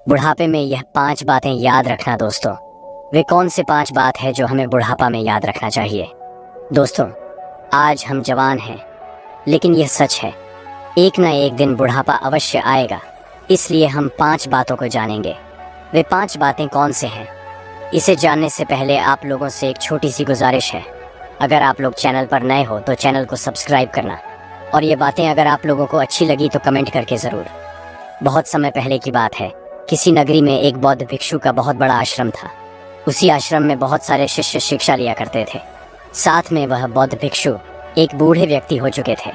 बुढ़ापे में यह 5 बातें याद रखना दोस्तों। वे कौन से 5 बात है जो हमें बुढ़ापा में याद रखना चाहिए? दोस्तों, आज हम जवान हैं, लेकिन यह सच है, एक ना एक दिन बुढ़ापा अवश्य आएगा। इसलिए हम 5 बातों को जानेंगे। वे 5 बातें कौन से हैं? इसे जानने से पहले आप लोगों से एक छोटी सी गुजारिश है। अगर आप लोग चैनल पर नए हो तो चैनल को सब्सक्राइब करना, और ये बातें अगर आप लोगों को अच्छी लगी तो कमेंट करके ज़रूर। बहुत समय पहले की बात है, किसी नगरी में एक बौद्ध भिक्षु का बहुत बड़ा आश्रम था। उसी आश्रम में बहुत सारे शिष्य शिक्षा लिया करते थे। साथ में वह बौद्ध भिक्षु एक बूढ़े व्यक्ति हो चुके थे,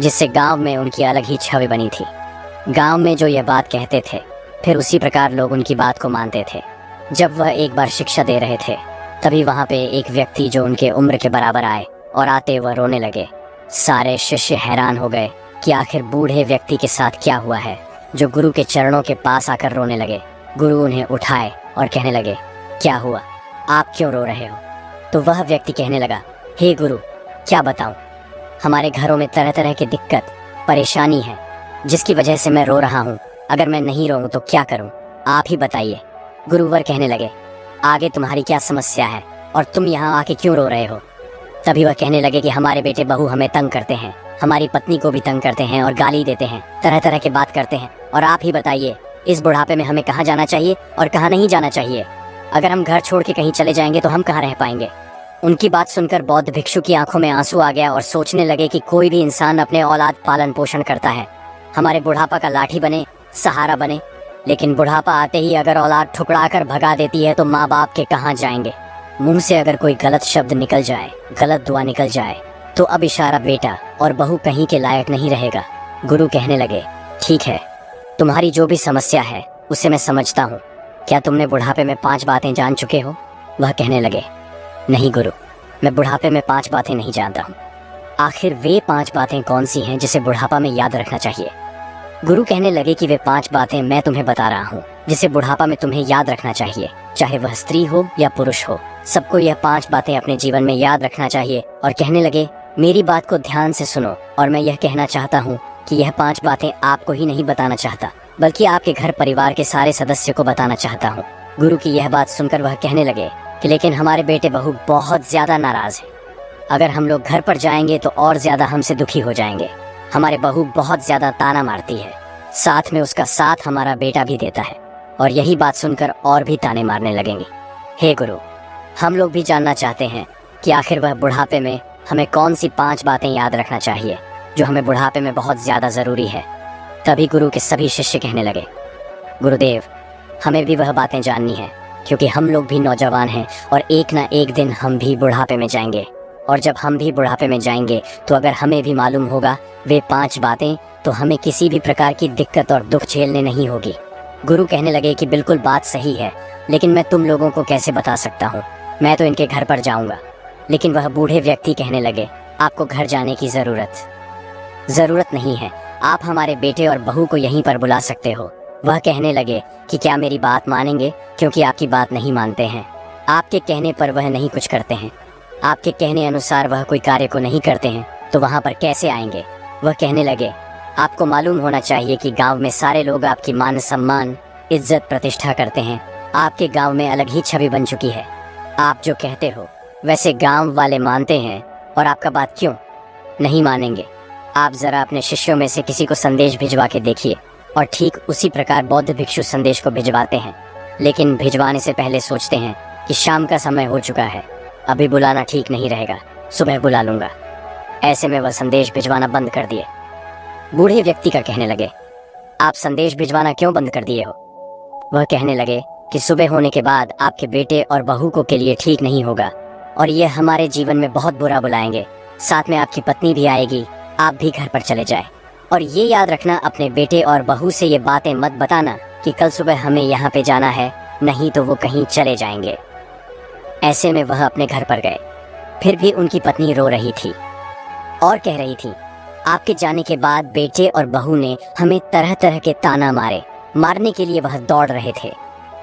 जिससे गांव में उनकी अलग ही छवि बनी थी। गांव में जो यह बात कहते थे, फिर उसी प्रकार लोग उनकी बात को मानते थे। जब वह एक बार शिक्षा दे रहे थे, तभी वहां पे एक व्यक्ति जो उनके उम्र के बराबर आए और आते वह रोने लगे। सारे शिष्य हैरान हो गए कि आखिर बूढ़े व्यक्ति के साथ क्या हुआ है, जो गुरु के चरणों के पास आकर रोने लगे। गुरु उन्हें उठाए और कहने लगे, क्या हुआ, आप क्यों रो रहे हो? तो वह व्यक्ति कहने लगा, हे गुरु, क्या बताऊं, हमारे घरों में तरह तरह की दिक्कत परेशानी है, जिसकी वजह से मैं रो रहा हूँ। अगर मैं नहीं रोऊं तो क्या करूं, आप ही बताइए। गुरुवर कहने लगे, आगे तुम्हारी क्या समस्या है और तुम यहाँ आके क्यों रो रहे हो? तभी वह कहने लगे कि हमारे बेटे बहू हमें तंग करते हैं, हमारी पत्नी को भी तंग करते हैं और गाली देते हैं, तरह तरह की बात करते हैं। और आप ही बताइए, इस बुढ़ापे में हमें कहाँ जाना चाहिए और कहाँ नहीं जाना चाहिए? अगर हम घर छोड़ के कहीं चले जाएंगे तो हम कहाँ रह पाएंगे? उनकी बात सुनकर बौद्ध भिक्षु की आंखों में आंसू आ गया और सोचने लगे कि कोई भी इंसान अपने औलाद पालन पोषण करता है, हमारे बुढ़ापा का लाठी बने, सहारा बने। लेकिन बुढ़ापा आते ही अगर औलाद ठुकरा कर भगा देती है तो माँ बाप के कहाँ जाएंगे? मुंह से अगर कोई गलत शब्द निकल जाए, गलत दुआ निकल जाए, तो अब इशारा बेटा और बहू कहीं के लायक नहीं रहेगा। गुरु कहने लगे, ठीक है, तुम्हारी जो भी समस्या है उसे मैं समझता हूँ। क्या तुमने बुढ़ापे में 5 बातें जान चुके हो? वह कहने लगे, नहीं गुरु, मैं बुढ़ापे में 5 बातें नहीं जानता हूँ। आखिर वे 5 बातें कौन सी हैं जिसे बुढ़ापा में याद रखना चाहिए? गुरु कहने लगे कि वे 5 बातें मैं तुम्हें बता रहा हूँ, जिसे बुढ़ापा में तुम्हें याद रखना चाहिए, चाहे वह स्त्री हो या पुरुष हो। सबको यह 5 बातें अपने जीवन में याद रखना चाहिए। और कहने लगे, मेरी बात को ध्यान से सुनो, और मैं यह कहना चाहता हूँ कि यह 5 बातें आपको ही नहीं बताना चाहता, बल्कि आपके घर परिवार के सारे सदस्य को बताना चाहता हूँ। गुरु की यह बात सुनकर वह कहने लगे कि लेकिन हमारे बेटे बहू बहुत ज्यादा नाराज है। अगर हम लोग घर पर जाएंगे तो और ज्यादा हमसे दुखी हो जाएंगे। हमारे बहू बहुत ज्यादा ताना मारती है, साथ में उसका साथ हमारा बेटा भी देता है, और यही बात सुनकर और भी ताने मारने लगेंगे। हे गुरु, हम लोग भी जानना चाहते हैं कि आखिर वह बुढ़ापे में हमें कौन सी 5 बातें याद रखना चाहिए, जो हमें बुढ़ापे में बहुत ज्यादा जरूरी है। तभी गुरु के सभी शिष्य कहने लगे, गुरुदेव, हमें भी वह बातें जाननी है, क्योंकि हम लोग भी नौजवान हैं और एक ना एक दिन हम भी बुढ़ापे में जाएंगे। और जब हम भी बुढ़ापे में जाएंगे तो अगर हमें भी मालूम होगा वे 5 बातें, तो हमें किसी भी प्रकार की दिक्कत और दुख झेलने नहीं होगी। गुरु कहने लगे कि बिल्कुल बात सही है, लेकिन मैं तुम लोगों को कैसे बता सकता हूँ, मैं तो इनके घर पर जाऊंगा। लेकिन वह बूढ़े व्यक्ति कहने लगे, आपको घर जाने की जरूरत नहीं है, आप हमारे बेटे और बहू को यहीं पर बुला सकते हो। वह कहने लगे कि क्या मेरी बात मानेंगे, क्योंकि आपकी बात नहीं मानते हैं। आपके कहने पर वह नहीं कुछ करते हैं, आपके कहने अनुसार वह कोई कार्य को नहीं करते हैं, तो वहाँ पर कैसे आएंगे? वह कहने लगे, आपको मालूम होना चाहिए कि गांव में सारे लोग आपकी मान सम्मान, इज्जत, प्रतिष्ठा करते हैं। आपके गांव में अलग ही छवि बन चुकी है। आप जो कहते हो वैसे गांव वाले मानते हैं, और आपका बात क्यों नहीं मानेंगे? आप जरा अपने शिष्यों में से किसी को संदेश भिजवा के देखिए। और ठीक उसी प्रकार बौद्ध भिक्षु संदेश को भिजवाते हैं, लेकिन भिजवाने से पहले सोचते हैं कि शाम का समय हो चुका है, अभी बुलाना ठीक नहीं रहेगा, सुबह बुला लूंगा। ऐसे में वह संदेश भिजवाना बंद कर दिए। बूढ़े व्यक्ति का कहने लगे, आप संदेश भिजवाना क्यों बंद कर दिए हो? वह कहने लगे कि सुबह होने के बाद आपके बेटे और बहू को के लिए ठीक नहीं होगा, और यह हमारे जीवन में बहुत बुरा बुलाएंगे। साथ में आपकी पत्नी भी आएगी, आप भी घर पर चले जाए। और ये याद रखना, अपने बेटे और बहू से ये बातें मत बताना कि कल सुबह हमें यहाँ पे जाना है, नहीं तो वो कहीं चले जाएंगे। ऐसे में वह अपने घर पर गए। फिर भी उनकी पत्नी रो रही थी और कह रही थी, आपके जाने के बाद बेटे और बहू ने हमें तरह तरह के ताना मारे, मारने के लिए वह दौड़ रहे थे,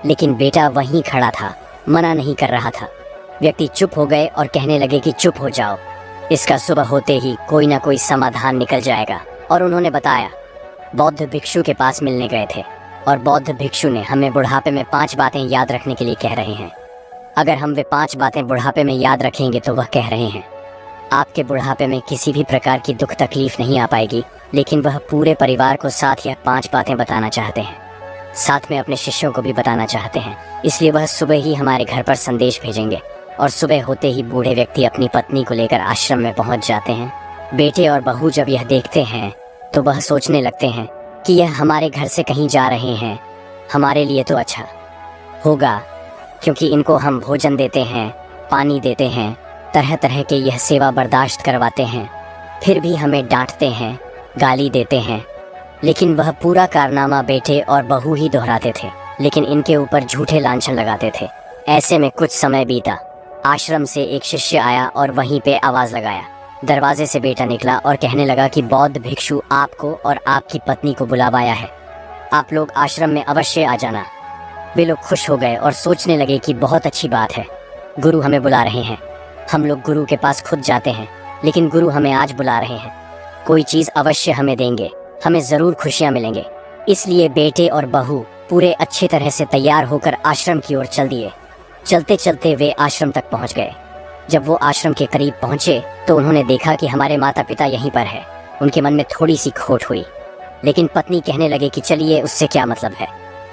लेकिन बेटा वहीं खड़ा था, मना नहीं कर रहा था। व्यक्ति चुप हो गए और कहने लगे कि चुप हो जाओ, इसका सुबह होते ही कोई ना कोई समाधान निकल जाएगा। और उन्होंने बताया, बौद्ध भिक्षु के पास मिलने गए थे। और बौद्ध भिक्षु ने हमें बुढ़ापे में 5 बातें याद रखने के लिए कह रहे हैं। अगर हम वे 5 बातें बुढ़ापे में याद रखेंगे तो वह कह रहे हैं, आपके बुढ़ापे में किसी भी प्रकार की दुख तकलीफ नहीं आ पाएगी, लेकिन वह पूरे परिवार को साथ यह 5 बातें बताना चाहते हैं, साथ में अपने शिष्यों को भी बताना चाहते हैं। इसलिए वह सुबह ही हमारे घर पर संदेश भेजेंगे और सुबह होते ही बूढ़े व्यक्ति अपनी पत्नी को लेकर आश्रम में पहुंच जाते हैं। बेटे और बहू जब यह देखते हैं तो वह सोचने लगते हैं कि यह हमारे घर से कहीं जा रहे हैं, हमारे लिए तो अच्छा होगा, क्योंकि इनको हम भोजन देते हैं, पानी देते हैं, तरह तरह के यह सेवा बर्दाश्त करवाते हैं, फिर भी हमें डांटते हैं, गाली देते हैं। लेकिन वह पूरा कारनामा बेटे और बहू ही दोहराते थे, लेकिन इनके ऊपर झूठे लांछन लगाते थे। ऐसे में कुछ समय बीता। आश्रम से एक शिष्य आया और वहीं पे आवाज लगाया। दरवाजे से बेटा निकला और कहने लगा कि बौद्ध भिक्षु आपको और आपकी पत्नी को बुलावाया है, आप लोग आश्रम में अवश्य आ जाना। वे लोग खुश हो गए और सोचने लगे कि बहुत अच्छी बात है, गुरु हमें बुला रहे हैं, हम लोग गुरु के पास खुद जाते हैं, लेकिन गुरु हमें आज बुला रहे हैं, कोई चीज़ अवश्य हमें देंगे, हमें ज़रूर खुशियाँ मिलेंगे। इसलिए बेटे और बहू पूरे अच्छे तरह से तैयार होकर आश्रम की ओर चल दिए। चलते चलते वे आश्रम तक पहुँच गए। जब वो आश्रम के करीब पहुँचे तो उन्होंने देखा कि हमारे माता पिता यहीं पर है। उनके मन में थोड़ी सी खोट हुई, लेकिन पत्नी कहने लगे कि चलिए, उससे क्या मतलब है,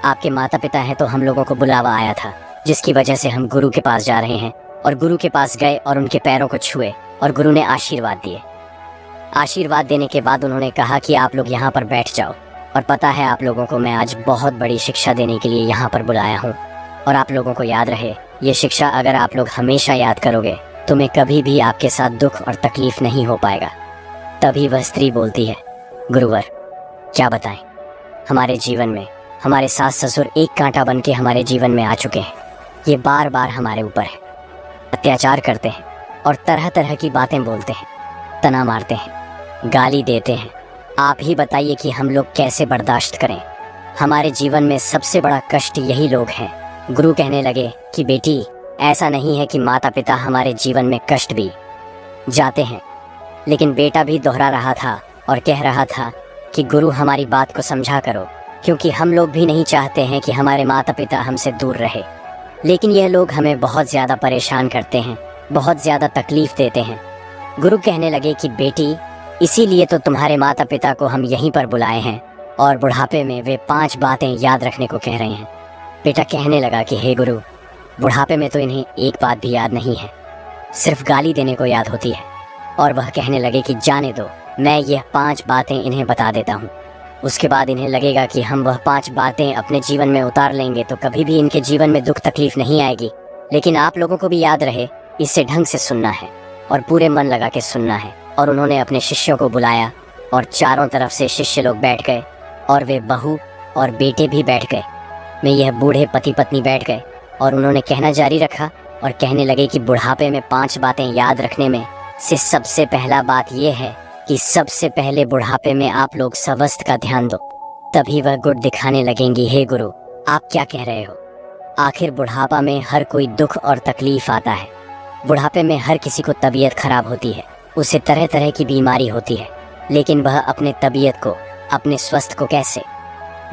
आपके माता पिता हैं तो हम लोगों को बुलावा आया था, जिसकी वजह से हम गुरु के पास जा रहे हैं। और गुरु के पास गए और उनके पैरों को छुए और गुरु ने आशीर्वाद दिए। आशीर्वाद देने के बाद उन्होंने कहा कि आप लोग यहाँ पर बैठ जाओ, और पता है आप लोगों को मैं आज बहुत बड़ी शिक्षा देने के लिए यहाँ पर बुलाया हूँ, और आप लोगों को याद रहे ये शिक्षा अगर आप लोग हमेशा याद करोगे तो मैं कभी भी आपके साथ दुख और तकलीफ नहीं हो पाएगा। तभी वह स्त्री बोलती है, गुरुवर क्या बताएं, हमारे जीवन में हमारे सास ससुर एक कांटा बन के हमारे जीवन में आ चुके हैं। ये बार बार हमारे ऊपर है, अत्याचार करते हैं और तरह तरह की बातें बोलते हैं, तना मारते हैं, गाली देते हैं। आप ही बताइए कि हम लोग कैसे बर्दाश्त करें। हमारे जीवन में सबसे बड़ा कष्ट यही लोग हैं। गुरु कहने लगे कि बेटी, ऐसा नहीं है कि माता पिता हमारे जीवन में कष्ट भी जाते हैं, लेकिन बेटा भी दोहरा रहा था और कह रहा था कि गुरु हमारी बात को समझा करो, क्योंकि हम लोग भी नहीं चाहते हैं कि हमारे माता पिता हमसे दूर रहे, लेकिन यह लोग हमें बहुत ज़्यादा परेशान करते हैं, बहुत ज़्यादा तकलीफ़ देते हैं। गुरु कहने लगे कि बेटी, इसीलिए तो तुम्हारे माता पिता को हम यहीं पर बुलाए हैं और बुढ़ापे में वे 5 बातें याद रखने को कह रहे हैं। बेटा कहने लगा कि हे गुरु, बुढ़ापे में तो इन्हें एक बात भी याद नहीं है, सिर्फ गाली देने को याद होती है। और वह कहने लगे कि जाने दो, मैं यह 5 बातें इन्हें बता देता हूँ, उसके बाद इन्हें लगेगा कि हम वह 5 बातें अपने जीवन में उतार लेंगे तो कभी भी इनके जीवन में दुख तकलीफ नहीं आएगी। लेकिन आप लोगों को भी याद रहे, इसे ढंग से सुनना है और पूरे मन लगा के सुनना है। और उन्होंने अपने शिष्यों को बुलाया और चारों तरफ से शिष्य लोग बैठ गए और वे बहू और बेटे भी बैठ गए। में यह बूढ़े पति पत्नी बैठ गए और उन्होंने कहना जारी रखा और कहने लगे कि बुढ़ापे में 5 बातें याद रखने में से सबसे पहला बात यह है कि सबसे पहले बुढ़ापे में आप लोग स्वस्थ का ध्यान दो, तभी वह गुण दिखाने लगेंगी। हे गुरु, आप क्या कह रहे हो? आखिर बुढ़ापा में हर कोई दुख और तकलीफ आता है। बुढ़ापे में हर किसी को तबीयत खराब होती है, उसे तरह तरह की बीमारी होती है, लेकिन वह अपने तबीयत को, अपने स्वास्थ्य को कैसे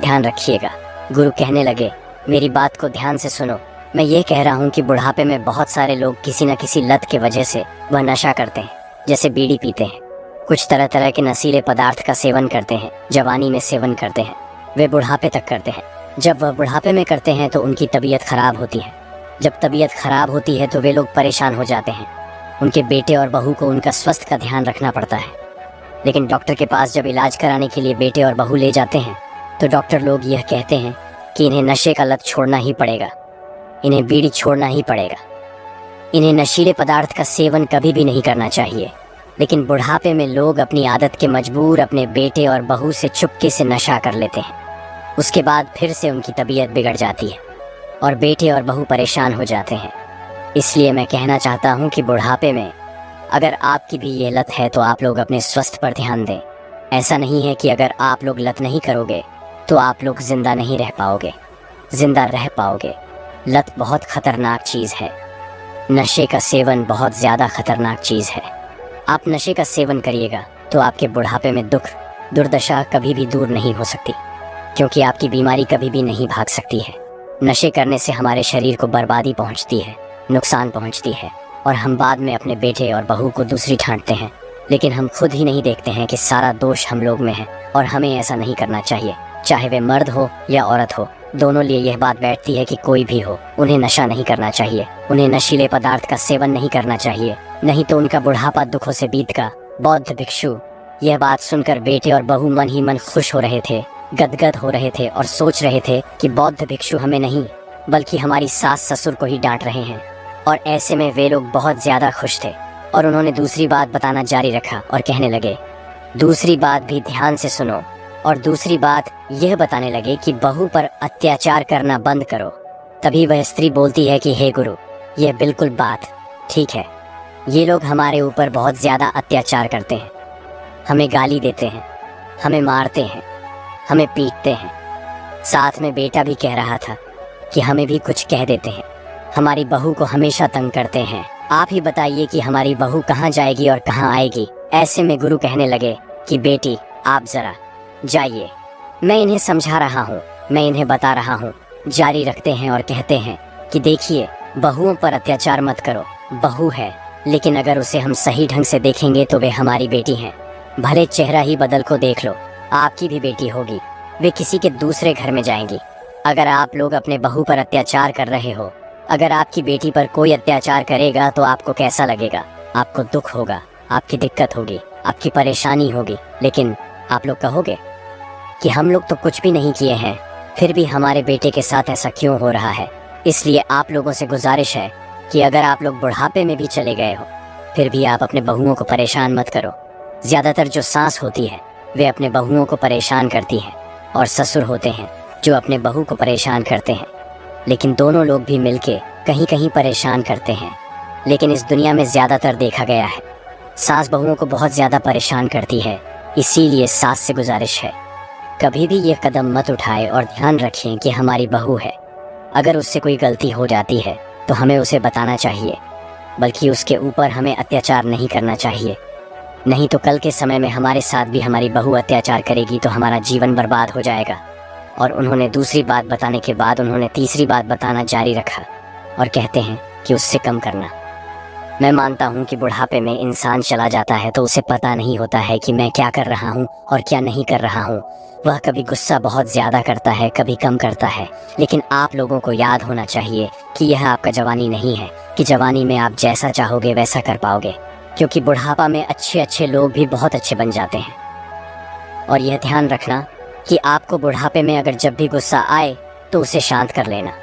ध्यान रखिएगा। गुरु कहने लगे, मेरी बात को ध्यान से सुनो। मैं ये कह रहा हूँ कि बुढ़ापे में बहुत सारे लोग किसी न किसी लत के वजह से वह नशा करते हैं, जैसे बीड़ी पीते हैं, कुछ तरह तरह के नशीले पदार्थ का सेवन करते हैं, जवानी में सेवन करते हैं, वे बुढ़ापे तक करते हैं। जब वह बुढ़ापे में करते हैं तो उनकी तबीयत खराब होती है। जब तबीयत खराब होती है तो वे लोग परेशान हो जाते हैं। उनके बेटे और बहू को उनका स्वास्थ्य का ध्यान रखना पड़ता है, लेकिन डॉक्टर के पास जब इलाज कराने के लिए बेटे और बहू ले जाते हैं तो डॉक्टर लोग यह कहते हैं कि इन्हें नशे का लत छोड़ना ही पड़ेगा, इन्हें बीड़ी छोड़ना ही पड़ेगा, इन्हें नशीले पदार्थ का सेवन कभी भी नहीं करना चाहिए। लेकिन बुढ़ापे में लोग अपनी आदत के मजबूर अपने बेटे और बहू से चुपके से नशा कर लेते हैं। उसके बाद फिर से उनकी तबीयत बिगड़ जाती है और बेटे और बहू परेशान हो जाते हैं। इसलिए मैं कहना चाहता हूँ कि बुढ़ापे में अगर आपकी भी ये लत है तो आप लोग अपने स्वास्थ्य पर ध्यान दें। ऐसा नहीं है कि अगर आप लोग लत नहीं करोगे तो आप लोग जिंदा नहीं रह पाओगे, जिंदा रह पाओगे। लत बहुत खतरनाक चीज़ है, नशे का सेवन बहुत ज़्यादा खतरनाक चीज़ है। आप नशे का सेवन करिएगा तो आपके बुढ़ापे में दुख दुर्दशा कभी भी दूर नहीं हो सकती। क्योंकि आपकी बीमारी कभी भी नहीं भाग सकती है। नशे करने से हमारे शरीर को बर्बादी पहुंचती है, नुकसान पहुंचती है, और हम बाद में अपने बेटे और बहू को दूसरी ठांटते हैं। लेकिन हम खुद ही नहीं देखते हैं कि सारा दोष हम लोग में है, और हमें ऐसा नहीं करना चाहिए। चाहे वे मर्द हो या औरत हो, दोनों लिए यह बात बैठती है कि कोई भी हो, उन्हें नशा नहीं करना चाहिए, उन्हें नशीले पदार्थ का सेवन नहीं करना चाहिए, नहीं तो उनका बुढ़ापा दुखों से बीतेगा। बौद्ध भिक्षु यह बात सुनकर बेटे और बहू मन ही मन खुश हो रहे थे, गदगद हो रहे थे और सोच रहे थे कि बौद्ध भिक्षु हमें नहीं बल्कि हमारी सास ससुर को ही डांट रहे हैं। और ऐसे में वे लोग बहुत ज्यादा खुश थे, और उन्होंने दूसरी बात बताना जारी रखा और कहने लगे, दूसरी बात भी ध्यान से सुनो। और दूसरी बात यह बताने लगे कि बहू पर अत्याचार करना बंद करो। तभी वह स्त्री बोलती है कि हे गुरु, यह बिल्कुल बात ठीक है। ये लोग हमारे ऊपर बहुत ज़्यादा अत्याचार करते हैं, हमें गाली देते हैं, हमें मारते हैं, हमें पीटते हैं। साथ में बेटा भी कह रहा था कि हमें भी कुछ कह देते हैं, हमारी बहू को हमेशा तंग करते हैं। आप ही बताइए कि हमारी बहू कहाँ जाएगी और कहाँ आएगी। ऐसे में गुरु कहने लगे कि बेटी आप जरा जाइए, मैं इन्हें समझा रहा हूँ, मैं इन्हें बता रहा हूँ। जारी रखते हैं और कहते हैं कि देखिए, बहुओं पर अत्याचार मत करो। बहू है, लेकिन अगर उसे हम सही ढंग से देखेंगे तो वे हमारी बेटी हैं। भले चेहरा ही बदल को देख लो, आपकी भी बेटी होगी, वे किसी के दूसरे घर में जाएंगी। अगर आप लोग अपने बहू पर अत्याचार कर रहे हो, अगर आपकी बेटी पर कोई अत्याचार करेगा तो आपको कैसा लगेगा? आपको दुख होगा, आपकी दिक्कत होगी, आपकी परेशानी होगी। लेकिन आप लोग कहोगे कि हम लोग तो कुछ भी नहीं किए हैं, फिर भी हमारे बेटे के साथ ऐसा क्यों हो रहा है? इसलिए आप लोगों से गुजारिश है कि अगर आप लोग बुढ़ापे में भी चले गए हो, फिर भी आप अपने बहुओं को परेशान मत करो। ज़्यादातर जो सास होती है वे अपने बहुओं को परेशान करती हैं, और ससुर होते हैं जो अपने बहू को परेशान करते हैं। लेकिन दोनों लोग भी मिलके कहीं कहीं परेशान करते हैं। लेकिन इस दुनिया में ज़्यादातर देखा गया है सास बहुओं को बहुत ज़्यादा परेशान करती है। इसीलिए सास से गुजारिश है, कभी भी ये कदम मत उठाए और ध्यान रखें कि हमारी बहू है। अगर उससे कोई गलती हो जाती है तो हमें उसे बताना चाहिए, बल्कि उसके ऊपर हमें अत्याचार नहीं करना चाहिए। नहीं तो कल के समय में हमारे साथ भी हमारी बहू अत्याचार करेगी तो हमारा जीवन बर्बाद हो जाएगा। और उन्होंने दूसरी बात बताने के बाद उन्होंने तीसरी बात बताना जारी रखा और कहते हैं कि उससे कम करना। मैं मानता हूँ कि बुढ़ापे में इंसान चला जाता है तो उसे पता नहीं होता है कि मैं क्या कर रहा हूँ और क्या नहीं कर रहा हूँ। वह कभी गुस्सा बहुत ज़्यादा करता है, कभी कम करता है। लेकिन आप लोगों को याद होना चाहिए कि यह आपका जवानी नहीं है कि जवानी में आप जैसा चाहोगे वैसा कर पाओगे, क्योंकि बुढ़ापा में अच्छे अच्छे लोग भी बहुत अच्छे बन जाते हैं। और यह ध्यान रखना कि आपको बुढ़ापे में अगर जब भी गुस्सा आए तो उसे शांत कर लेना,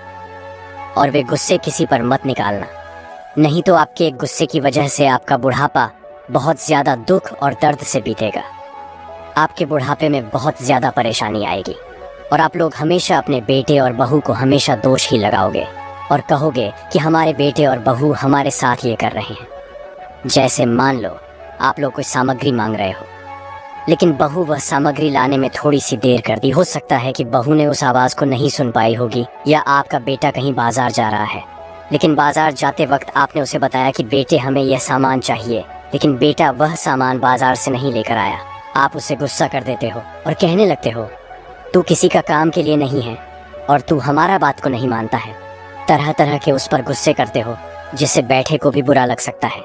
और वे गुस्से किसी पर मत निकालना। नहीं तो आपके एक गुस्से की वजह से आपका बुढ़ापा बहुत ज़्यादा दुख और दर्द से बीतेगा। आपके बुढ़ापे में बहुत ज़्यादा परेशानी आएगी, और आप लोग हमेशा अपने बेटे और बहू को हमेशा दोष ही लगाओगे और कहोगे कि हमारे बेटे और बहू हमारे साथ ये कर रहे हैं। जैसे मान लो आप लोग कोई सामग्री मांग रहे हो, लेकिन बहू वह सामग्री लाने में थोड़ी सी देर कर दी। हो सकता है कि बहू ने उस आवाज़ को नहीं सुन पाई होगी, या आपका बेटा कहीं बाजार जा रहा है, लेकिन बाजार जाते वक्त आपने उसे बताया कि बेटे हमें यह सामान चाहिए, लेकिन बेटा वह सामान बाजार से नहीं लेकर आया। आप उससे गुस्सा कर देते हो और कहने लगते हो, तू किसी का काम के लिए नहीं है और तू हमारा बात को नहीं मानता है। तरह तरह के उस पर गुस्से करते हो, जिससे बैठे को भी बुरा लग सकता है।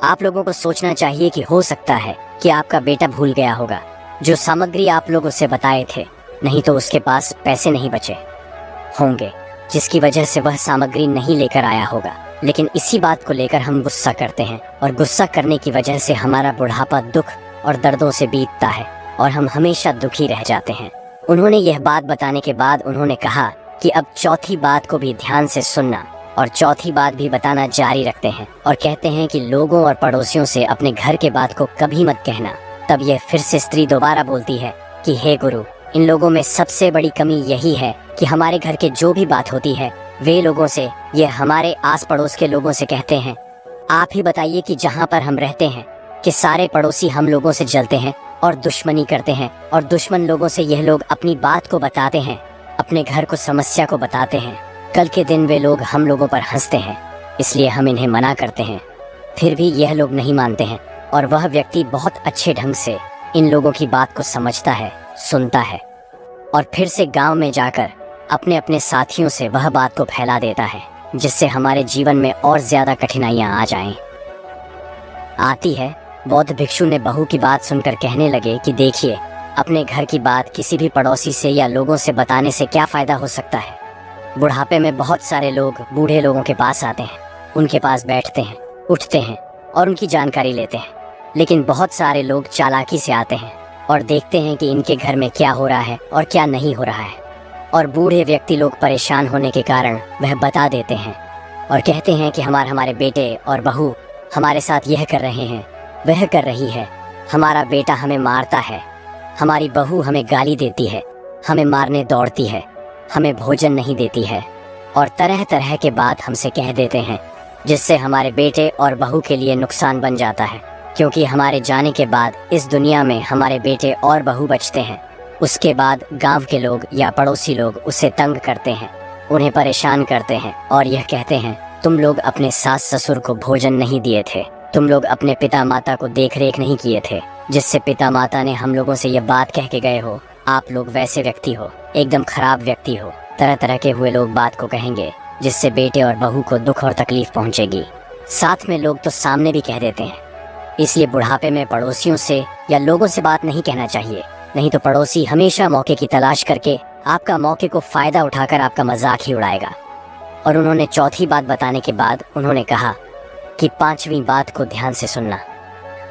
आप लोगों को सोचना चाहिए कि हो सकता है कि आपका बेटा भूल गया होगा जो सामग्री आप लोग उसे बताए थे, नहीं तो उसके पास पैसे नहीं बचे होंगे, जिसकी वजह से वह सामग्री नहीं लेकर आया होगा। लेकिन इसी बात को लेकर हम गुस्सा करते हैं, और गुस्सा करने की वजह से हमारा बुढ़ापा दुख और दर्दों से बीतता है और हम हमेशा दुखी रह जाते हैं। उन्होंने यह बात बताने के बाद उन्होंने कहा कि अब चौथी बात को भी ध्यान से सुनना, और चौथी बात भी बताना जारी रखते हैं और कहते हैं कि लोगों और पड़ोसियों से अपने घर के बात को कभी मत कहना। तब यह फिर से स्त्री दोबारा बोलती है कि हे गुरु, इन लोगों में सबसे बड़ी कमी यही है कि हमारे घर के जो भी बात होती है वे लोगों से, ये हमारे आस पड़ोस के लोगों से कहते हैं। आप ही बताइए कि जहाँ पर हम रहते हैं कि सारे पड़ोसी हम लोगों से जलते हैं और दुश्मनी करते हैं, और दुश्मन लोगों से यह लोग अपनी बात को बताते हैं, अपने घर को समस्या को बताते हैं। कल के दिन वे लोग हम लोगों पर हंसते हैं, इसलिए हम इन्हें मना करते हैं, फिर भी यह लोग नहीं मानते हैं। और वह व्यक्ति बहुत अच्छे ढंग से इन लोगों की बात को समझता है, सुनता है, और फिर से गांव में जाकर अपने अपने साथियों से वह बात को फैला देता है, जिससे हमारे जीवन में और ज्यादा कठिनाइयां आ जाएं। आती है, बौद्ध भिक्षु ने बहू की बात सुनकर कहने लगे कि देखिए, अपने घर की बात किसी भी पड़ोसी से या लोगों से बताने से क्या फायदा हो सकता है। बुढ़ापे में बहुत सारे लोग बूढ़े लोगों के पास आते हैं, उनके पास बैठते हैं, उठते हैं और उनकी जानकारी लेते हैं। लेकिन बहुत सारे लोग चालाकी से आते हैं और देखते हैं कि इनके घर में क्या हो रहा है और क्या नहीं हो रहा है, और बूढ़े व्यक्ति लोग परेशान होने के कारण वह बता देते हैं और कहते हैं कि हमारे बेटे और बहू हमारे साथ यह कर रहे हैं, वह कर रही है, हमारा बेटा हमें मारता है, हमारी बहू हमें गाली देती है, हमें मारने दौड़ती है, हमें भोजन नहीं देती है, और तरह तरह के बात हमसे कह देते हैं, जिससे हमारे बेटे और बहू के लिए नुकसान बन जाता है। क्योंकि हमारे जाने के बाद इस दुनिया में हमारे बेटे और बहू बचते हैं। उसके बाद गांव के लोग या पड़ोसी लोग उसे तंग करते हैं, उन्हें परेशान करते हैं और यह कहते हैं, तुम लोग अपने सास ससुर को भोजन नहीं दिए थे, तुम लोग अपने पिता माता को देख रेख नहीं किए थे, जिससे पिता माता ने हम लोगों से यह बात कह के गए हो, आप लोग वैसे व्यक्ति हो, एकदम खराब व्यक्ति हो। तरह तरह के हुए लोग बात को कहेंगे, जिससे बेटे और बहू को दुख और तकलीफ पहुंचेगी। साथ में लोग तो सामने भी कह देते हैं। इसलिए बुढ़ापे में पड़ोसियों से या लोगों से बात नहीं कहना चाहिए, नहीं तो पड़ोसी हमेशा मौके की तलाश करके आपका मौके को फायदा उठाकर आपका मजाक ही उड़ाएगा। और उन्होंने चौथी बात बताने के बाद उन्होंने कहा कि पांचवी बात को ध्यान से सुनना।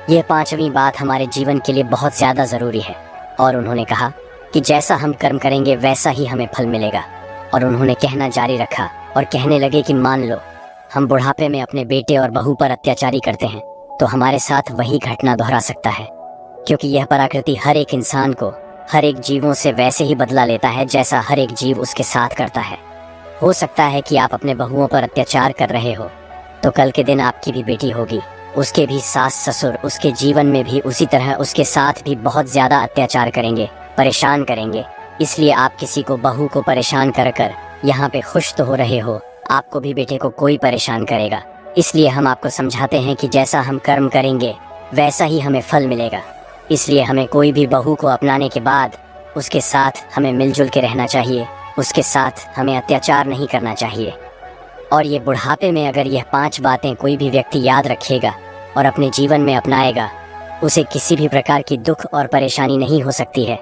यह पांचवी बात हमारे जीवन के लिए बहुत ज्यादा जरूरी है। और उन्होंने कहा कि जैसा हम कर्म करेंगे वैसा ही हमें फल मिलेगा। और उन्होंने कहना जारी रखा और कहने लगे कि मान लो हम बुढ़ापे में अपने बेटे और बहू पर अत्याचारी करते हैं, तो हमारे साथ वही घटना दोहरा सकता है, क्योंकि यह प्रकृति हर एक इंसान को, हर एक जीवों से वैसे ही बदला लेता है जैसा हर एक जीव उसके साथ करता है। हो सकता है कि आप अपने बहुओं पर अत्याचार कर रहे हो, तो कल के दिन आपकी भी बेटी होगी, उसके भी सास ससुर उसके जीवन में भी उसी तरह उसके साथ भी बहुत ज्यादा अत्याचार करेंगे, परेशान करेंगे। इसलिए आप किसी को बहू को परेशान कर कर यहाँ पे खुश तो हो रहे हो, आपको भी बेटे को कोई परेशान करेगा। इसलिए हम आपको समझाते हैं कि जैसा हम कर्म करेंगे वैसा ही हमें फल मिलेगा। इसलिए हमें कोई भी बहू को अपनाने के बाद उसके साथ हमें मिलजुल के रहना चाहिए, उसके साथ हमें अत्याचार नहीं करना चाहिए। और ये बुढ़ापे में अगर यह 5 बातें कोई भी व्यक्ति याद रखेगा और अपने जीवन में अपनाएगा, उसे किसी भी प्रकार की दुख और परेशानी नहीं हो सकती है,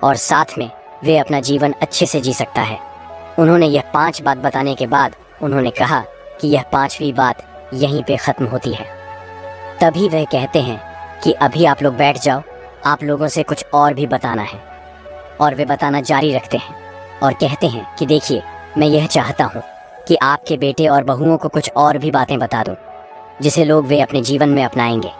और साथ में वे अपना जीवन अच्छे से जी सकता है। उन्होंने यह 5 बात बताने के बाद उन्होंने कहा कि यह 5वीं बात यहीं पे ख़त्म होती है। तभी वह कहते हैं कि अभी आप लोग बैठ जाओ, आप लोगों से कुछ और भी बताना है। और वे बताना जारी रखते हैं और कहते हैं कि देखिए, मैं यह चाहता हूँ कि आपके बेटे और बहुओं को कुछ और भी बातें बता दूँ, जिसे लोग वे अपने जीवन में अपनाएंगे,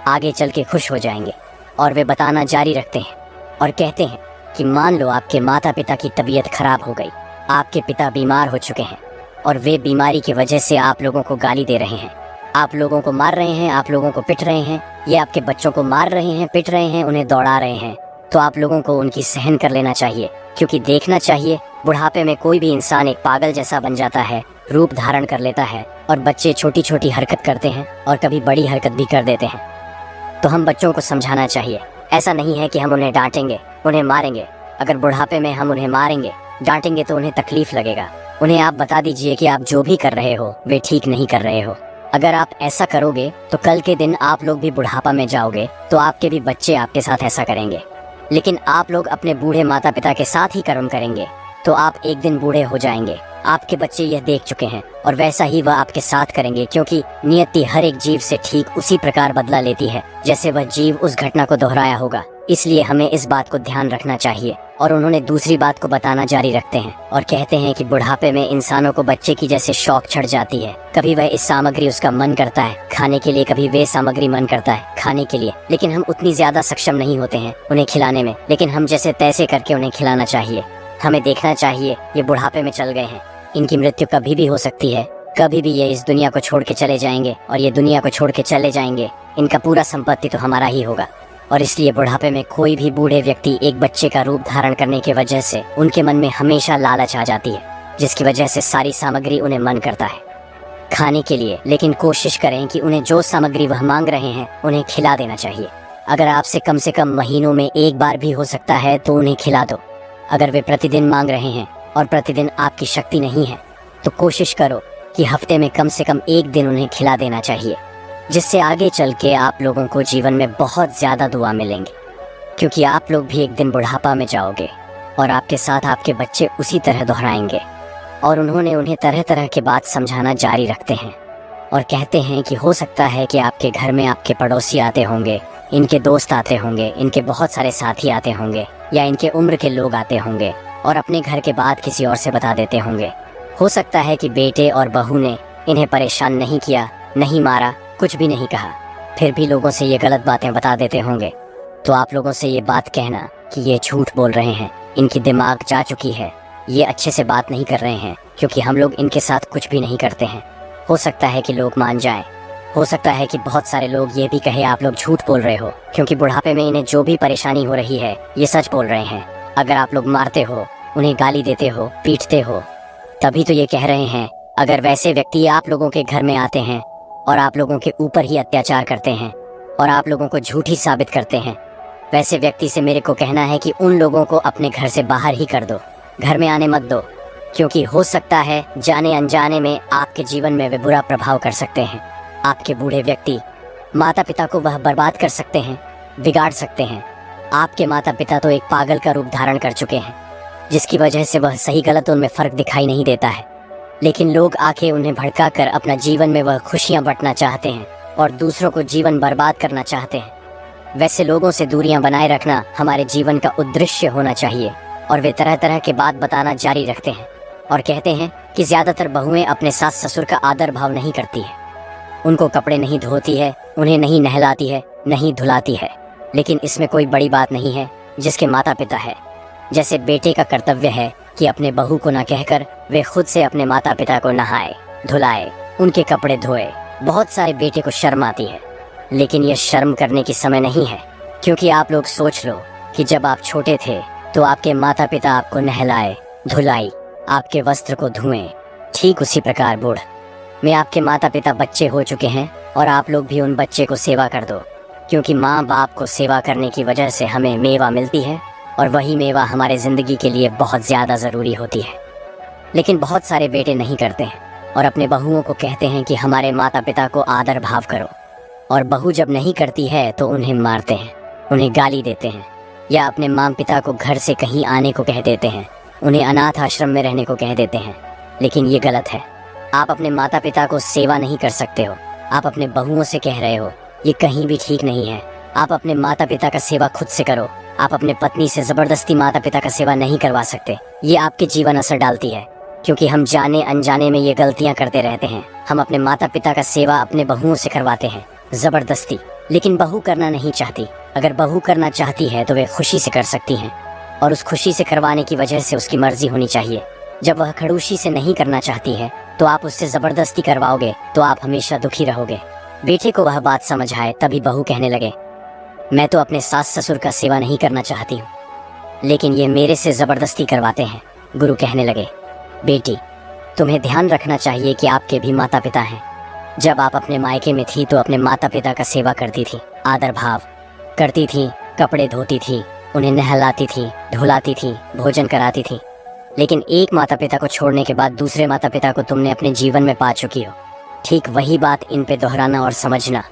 आगे चल के खुश हो जाएंगे। और वे बताना जारी रखते हैं और कहते हैं कि मान लो आपके माता पिता की तबीयत खराब हो गई, आपके पिता बीमार हो चुके हैं और वे बीमारी की वजह से आप लोगों को गाली दे रहे हैं, आप लोगों को मार रहे हैं, आप लोगों को पिट रहे हैं, ये आपके बच्चों को मार रहे हैं, पिट रहे हैं, उन्हें दौड़ा रहे हैं। तो आप लोगों को उनकी सहन कर लेना चाहिए, क्योंकि देखना चाहिए बुढ़ापे में कोई भी इंसान एक पागल जैसा बन जाता है, रूप धारण कर लेता है, और बच्चे छोटी छोटी हरकत करते हैं और कभी बड़ी हरकत भी कर देते हैं। तो हम बच्चों को समझाना चाहिए, ऐसा नहीं है कि हम उन्हें डांटेंगे, उन्हें मारेंगे। अगर बुढ़ापे में हम उन्हें मारेंगे, डांटेंगे तो उन्हें तकलीफ लगेगा। उन्हें आप बता दीजिए कि आप जो भी कर रहे हो वे ठीक नहीं कर रहे हो। अगर आप ऐसा करोगे तो कल के दिन आप लोग भी बुढ़ापा में जाओगे, तो आपके भी बच्चे आपके साथ ऐसा करेंगे। लेकिन आप लोग अपने बूढ़े माता पिता के साथ ही कर्म करेंगे, तो आप एक दिन बूढ़े हो जाएंगे। आपके बच्चे यह देख चुके हैं और वैसा ही वह आपके साथ करेंगे, क्योंकि नियति हर एक जीव से ठीक उसी प्रकार बदला लेती है जैसे वह जीव उस घटना को दोहराया होगा। इसलिए हमें इस बात को ध्यान रखना चाहिए। और उन्होंने दूसरी बात को बताना जारी रखते हैं और कहते हैं कि बुढ़ापे में इंसानों को बच्चे की जैसे शौक चढ़ जाती है। कभी वह इस सामग्री उसका मन करता है खाने के लिए, कभी वे सामग्री मन करता है खाने के लिए, लेकिन हम उतनी ज्यादा सक्षम नहीं होते हैं उन्हें खिलाने में। लेकिन हम जैसे तैसे करके उन्हें खिलाना चाहिए। हमें देखना चाहिए ये बुढ़ापे में चल गए हैं, इनकी मृत्यु कभी भी हो सकती है, कभी भी ये इस दुनिया को छोड़ के चले जाएंगे और ये दुनिया को छोड़ के चले जाएंगे। इनका पूरा संपत्ति तो हमारा ही होगा। और इसलिए बुढ़ापे में कोई भी बूढ़े व्यक्ति एक बच्चे का रूप धारण करने की वजह से उनके मन में हमेशा लालच आ जाती है, जिसकी वजह से सारी सामग्री उन्हें मन करता है खाने के लिए। लेकिन कोशिश करें कि उन्हें जो सामग्री वह मांग रहे हैं उन्हें खिला देना चाहिए। अगर आपसे कम से कम महीनों में एक बार भी हो सकता है तो उन्हें खिला दो। अगर वे प्रतिदिन मांग रहे हैं और प्रतिदिन आपकी शक्ति नहीं है, तो कोशिश करो कि हफ्ते में कम से कम एक दिन उन्हें खिला देना चाहिए, जिससे आगे चल के आप लोगों को जीवन में बहुत ज़्यादा दुआ मिलेंगी। क्योंकि आप लोग भी एक दिन बुढ़ापा में जाओगे और आपके साथ आपके बच्चे उसी तरह दोहराएंगे। और उन्हें तरह तरह के बात समझाना जारी रखते हैं और कहते हैं कि हो सकता है कि आपके घर में आपके पड़ोसी आते होंगे, इनके दोस्त आते होंगे, इनके बहुत सारे साथी आते होंगे, या इनके उम्र के लोग आते होंगे और अपने घर के बात किसी और से बता देते होंगे। हो सकता है कि बेटे और बहू ने इन्हें परेशान नहीं किया, नहीं मारा, कुछ भी नहीं कहा, फिर भी लोगों से ये गलत बातें बता देते होंगे। तो आप लोगों से ये बात कहना कि ये झूठ बोल रहे हैं, इनकी दिमाग जा चुकी है, ये अच्छे से बात नहीं कर रहे हैं, क्योंकि हम लोग इनके साथ कुछ भी नहीं करते हैं। हो सकता है कि लोग मान जाएं। हो सकता है कि बहुत सारे लोग ये भी कहे आप लोग झूठ बोल रहे हो, क्योंकि बुढ़ापे में इन्हें जो भी परेशानी हो रही है ये सच बोल रहे हैं। अगर आप लोग मारते हो, उन्हें गाली देते हो, पीटते हो, तभी तो ये कह रहे हैं। अगर वैसे व्यक्ति आप लोगों के घर में आते हैं और आप लोगों के ऊपर ही अत्याचार करते हैं और आप लोगों को झूठी साबित करते हैं, वैसे व्यक्ति से मेरे को कहना है कि उन लोगों को अपने घर से बाहर ही कर दो, घर में आने मत दो। क्योंकि हो सकता है जाने अनजाने में आपके जीवन में वे बुरा प्रभाव कर सकते हैं। आपके बूढ़े व्यक्ति माता पिता को वह बर्बाद कर सकते हैं, बिगाड़ सकते हैं। आपके माता पिता तो एक पागल का रूप धारण कर चुके हैं, जिसकी वजह से वह सही गलत उनमें फ़र्क दिखाई नहीं देता है। लेकिन लोग आके उन्हें भड़का कर अपना जीवन में वह खुशियाँ बांटना चाहते हैं और दूसरों को जीवन बर्बाद करना चाहते हैं। वैसे लोगों से दूरियां बनाए रखना हमारे जीवन का उद्देश्य होना चाहिए। और वे तरह तरह के बात बताना जारी रखते हैं और कहते हैं कि ज़्यादातर बहुएं अपने सास ससुर का आदर भाव नहीं करती है, उनको कपड़े नहीं धोती है, उन्हें नहीं नहलाती है, नहीं धुलाती है। लेकिन इसमें कोई बड़ी बात नहीं है। जिसके माता पिता है, जैसे बेटे का कर्तव्य है कि अपने बहू को न कहकर वे खुद से अपने माता पिता को नहाए, धुलाए, उनके कपड़े धोए। बहुत सारे बेटे को शर्म आती है, लेकिन यह शर्म करने की समय नहीं है। क्योंकि आप लोग सोच लो कि जब आप छोटे थे तो आपके माता पिता आपको नहलाए, धुलाई, आपके वस्त्र को धुएं। ठीक उसी प्रकार बूढ़ में आपके माता पिता बच्चे हो चुके हैं और आप लोग भी उन बच्चे को सेवा कर दो। क्योंकि माँ बाप को सेवा करने की वजह से हमें मेवा मिलती है और वही मेवा हमारे ज़िंदगी के लिए बहुत ज़्यादा ज़रूरी होती है। लेकिन बहुत सारे बेटे नहीं करते हैं और अपने बहुओं को कहते हैं कि हमारे माता पिता को आदर भाव करो। और बहू जब नहीं करती है तो उन्हें मारते हैं, उन्हें गाली देते हैं, या अपने माँ पिता को घर से कहीं आने को कह देते हैं, उन्हें अनाथ आश्रम में रहने को कह देते हैं। लेकिन ये गलत है। आप अपने माता पिता को सेवा नहीं कर सकते हो, आप अपने बहुओं से कह रहे हो, ये कहीं भी ठीक नहीं है। आप अपने माता पिता का सेवा खुद से करो। आप अपने पत्नी से ज़बरदस्ती माता पिता का सेवा नहीं करवा सकते। ये आपके जीवन असर डालती है, क्योंकि हम जाने अनजाने में ये गलतियाँ करते रहते हैं। हम अपने माता पिता का सेवा अपने बहुओं से करवाते हैं ज़बरदस्ती। लेकिन बहू करना नहीं चाहती। अगर बहू करना चाहती है तो वे खुशी से कर सकती हैं, और उस खुशी से करवाने की वजह से उसकी मर्जी होनी चाहिए। जब वह खड़ूसी से नहीं करना चाहती है तो आप उससे ज़बरदस्ती करवाओगे तो आप हमेशा दुखी रहोगे। बेटे को वह बात समझ आए तभी बहू कहने लगे, मैं तो अपने सास ससुर का सेवा नहीं करना चाहती हूँ, लेकिन ये मेरे से ज़बरदस्ती करवाते हैं। गुरु कहने लगे, बेटी तुम्हें ध्यान रखना चाहिए कि आपके भी माता पिता हैं। जब आप अपने मायके में थी तो अपने माता पिता का सेवा करती थी, आदर भाव करती थी, कपड़े धोती थी, उन्हें नहलाती थी, धुलाती थी, भोजन कराती थी। लेकिन एक माता पिता को छोड़ने के बाद दूसरे माता पिता को तुमने अपने जीवन में पा चुकी हो। ठीक वही बात इन पे दोहराना और समझना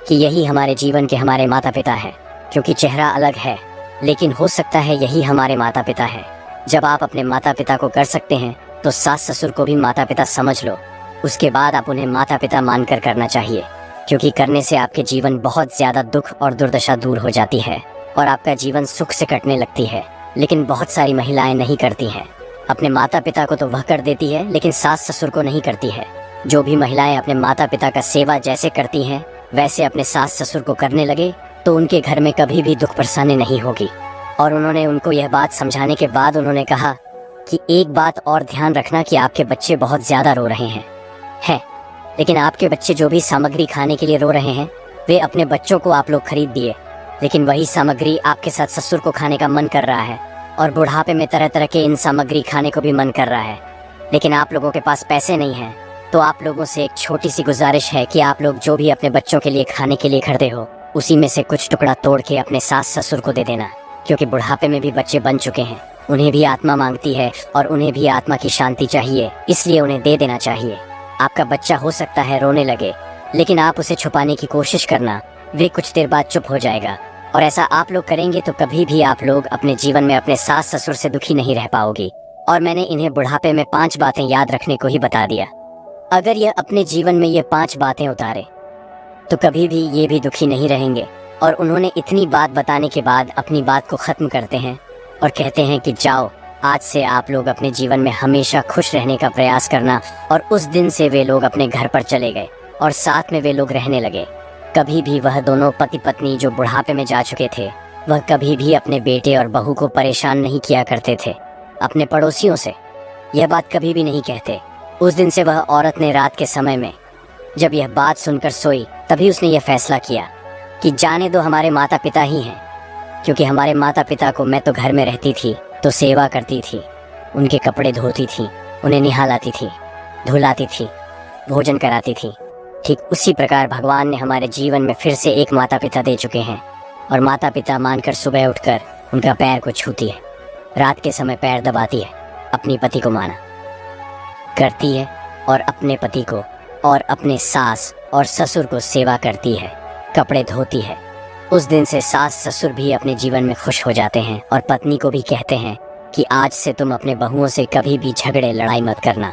कि यही हमारे जीवन के हमारे माता पिता हैं। क्योंकि चेहरा अलग है, लेकिन हो सकता है यही हमारे माता पिता है। जब आप अपने माता पिता को कर सकते हैं तो सास ससुर को भी माता पिता समझ लो। उसके बाद आप उन्हें माता पिता मानकर करना चाहिए, क्योंकि करने से आपके जीवन बहुत ज़्यादा दुख और दुर्दशा दूर हो जाती है और आपका जीवन सुख से कटने लगती है। लेकिन बहुत सारी महिलाएं नहीं करती हैं। अपने माता पिता को तो वह कर देती है, लेकिन सास ससुर को नहीं करती है। जो भी महिलाएं अपने माता पिता का सेवा जैसे करती हैं वैसे अपने सास ससुर को करने लगे तो उनके घर में कभी भी दुख परेशानी नहीं होगी। और उन्होंने उनको यह बात समझाने के बाद उन्होंने कहा कि एक बात और ध्यान रखना कि आपके बच्चे बहुत ज़्यादा रो रहे हैं लेकिन आपके बच्चे जो भी सामग्री खाने के लिए रो रहे हैं वे अपने बच्चों को आप लोग खरीद दिए, लेकिन वही सामग्री आपके साथ ससुर को खाने का मन कर रहा है और बुढ़ापे में तरह तरह के इन सामग्री खाने को भी मन कर रहा है। लेकिन आप लोगों के पास पैसे नहीं हैं, तो आप लोगों से एक छोटी सी गुजारिश है कि आप लोग जो भी अपने बच्चों के लिए खाने के लिए खरीदे हो उसी में से कुछ टुकड़ा तोड़ के अपने सास ससुर को दे देना, क्योंकि बुढ़ापे में भी बच्चे बन चुके हैं उन्हें भी आत्मा मांगती है और उन्हें भी आत्मा की शांति चाहिए, इसलिए उन्हें दे देना चाहिए। आपका बच्चा हो सकता है रोने लगे, लेकिन आप उसे छुपाने की कोशिश करना, वे कुछ देर बाद चुप हो जाएगा। और ऐसा आप लोग करेंगे तो कभी भी आप लोग अपने जीवन में अपने सास ससुर से दुखी नहीं रह पाओगी। और मैंने इन्हें बुढ़ापे में 5 बातें याद रखने को ही बता दिया। अगर यह अपने जीवन में ये 5 बातें उतारे तो कभी भी ये भी दुखी नहीं रहेंगे। और उन्होंने इतनी बात बताने के बाद अपनी बात को ख़त्म करते हैं और कहते हैं कि जाओ, आज से आप लोग अपने जीवन में हमेशा खुश रहने का प्रयास करना। और उस दिन से वे लोग अपने घर पर चले गए और साथ में वे लोग रहने लगे। कभी भी वह दोनों पति पत्नी जो बुढ़ापे में जा चुके थे, वह कभी भी अपने बेटे और बहू को परेशान नहीं किया करते थे। अपने पड़ोसियों से यह बात कभी भी नहीं कहते। उस दिन से वह औरत ने रात के समय में जब यह बात सुनकर सोई, तभी उसने यह फैसला किया कि जाने दो, हमारे माता पिता ही हैं। क्योंकि हमारे माता पिता को मैं तो घर में रहती थी तो सेवा करती थी, उनके कपड़े धोती थी, उन्हें निहालाती थी, धुलाती थी, भोजन कराती थी। ठीक उसी प्रकार भगवान ने हमारे जीवन में फिर से एक माता पिता दे चुके हैं। और माता पिता मानकर सुबह उठकर उनका पैर को छूती है, रात के समय पैर दबाती है, अपनी पति को माना करती है और अपने पति को और अपने सास और ससुर को सेवा करती है, कपड़े धोती है। उस दिन से सास ससुर भी अपने जीवन में खुश हो जाते हैं और पत्नी को भी कहते हैं कि आज से तुम अपने बहुओं से कभी भी झगड़े लड़ाई मत करना।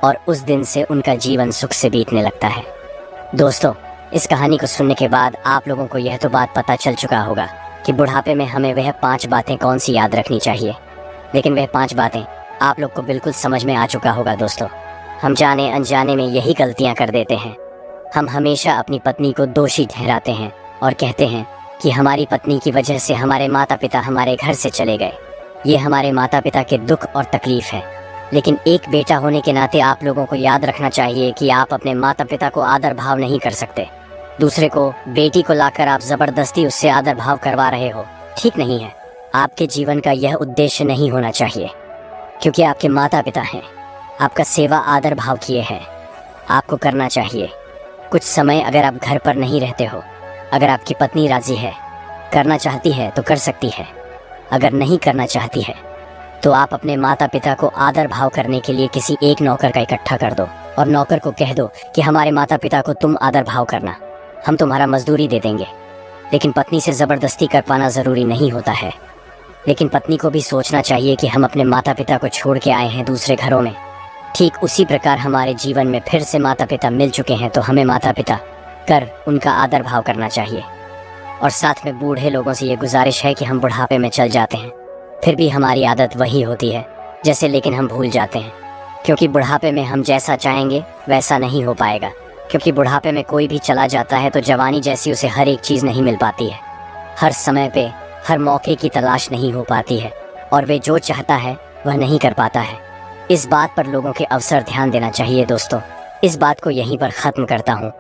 और उस दिन से उनका जीवन सुख से बीतने लगता है। दोस्तों, इस कहानी को सुनने के बाद आप लोगों को यह तो बात पता चल चुका होगा कि बुढ़ापे में हमें वह 5 बातें कौन सी याद रखनी चाहिए। लेकिन वह 5 बातें आप लोग को बिल्कुल समझ में आ चुका होगा। दोस्तों, हम जाने अनजाने में यही गलतियां कर देते हैं। हम हमेशा अपनी पत्नी को दोषी ठहराते हैं और कहते हैं कि हमारी पत्नी की वजह से हमारे माता पिता हमारे घर से चले गए। ये हमारे माता पिता के दुख और तकलीफ है। लेकिन एक बेटा होने के नाते आप लोगों को याद रखना चाहिए कि आप अपने माता पिता को आदर भाव नहीं कर सकते। दूसरे को, बेटी को लाकर आप जबरदस्ती उससे आदर भाव करवा रहे हो, ठीक नहीं है। आपके जीवन का यह उद्देश्य नहीं होना चाहिए। क्योंकि आपके माता पिता हैं, आपका सेवा आदर भाव किए हैं, आपको करना चाहिए। कुछ समय अगर आप घर पर नहीं रहते हो, अगर आपकी पत्नी राजी है, करना चाहती है तो कर सकती है। अगर नहीं करना चाहती है तो आप अपने माता पिता को आदर भाव करने के लिए किसी एक नौकर का इकट्ठा कर दो और नौकर को कह दो कि हमारे माता पिता को तुम आदर भाव करना, हम तुम्हारा मजदूरी दे देंगे। लेकिन पत्नी से ज़बरदस्ती कर पाना ज़रूरी नहीं होता है। लेकिन पत्नी को भी सोचना चाहिए कि हम अपने माता पिता को छोड़ के आए हैं दूसरे घरों में। ठीक उसी प्रकार हमारे जीवन में फिर से माता पिता मिल चुके हैं तो हमें माता पिता कर उनका आदर भाव करना चाहिए। और साथ में बूढ़े लोगों से ये गुजारिश है कि हम बुढ़ापे में चल जाते हैं, फिर भी हमारी आदत वही होती है जैसे, लेकिन हम भूल जाते हैं। क्योंकि बुढ़ापे में हम जैसा चाहेंगे वैसा नहीं हो पाएगा। क्योंकि बुढ़ापे में कोई भी चला जाता है तो जवानी जैसी उसे हर एक चीज़ नहीं मिल पाती है, हर समय पे हर मौके की तलाश नहीं हो पाती है, और वे जो चाहता है वह नहीं कर पाता है। इस बात पर लोगों के अवसर ध्यान देना चाहिए। दोस्तों, इस बात को यहीं पर ख़त्म करता हूँ।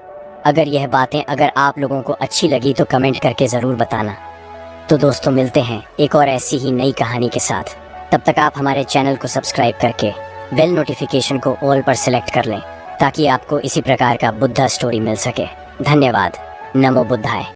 अगर यह बातें अगर आप लोगों को अच्छी लगी तो कमेंट करके ज़रूर बताना। तो दोस्तों, मिलते हैं एक और ऐसी ही नई कहानी के साथ। तब तक आप हमारे चैनल को सब्सक्राइब करके बेल नोटिफिकेशन को ऑल पर सिलेक्ट कर लें, ताकि आपको इसी प्रकार का बुद्धा स्टोरी मिल सके। धन्यवाद। नमो बुद्धाय।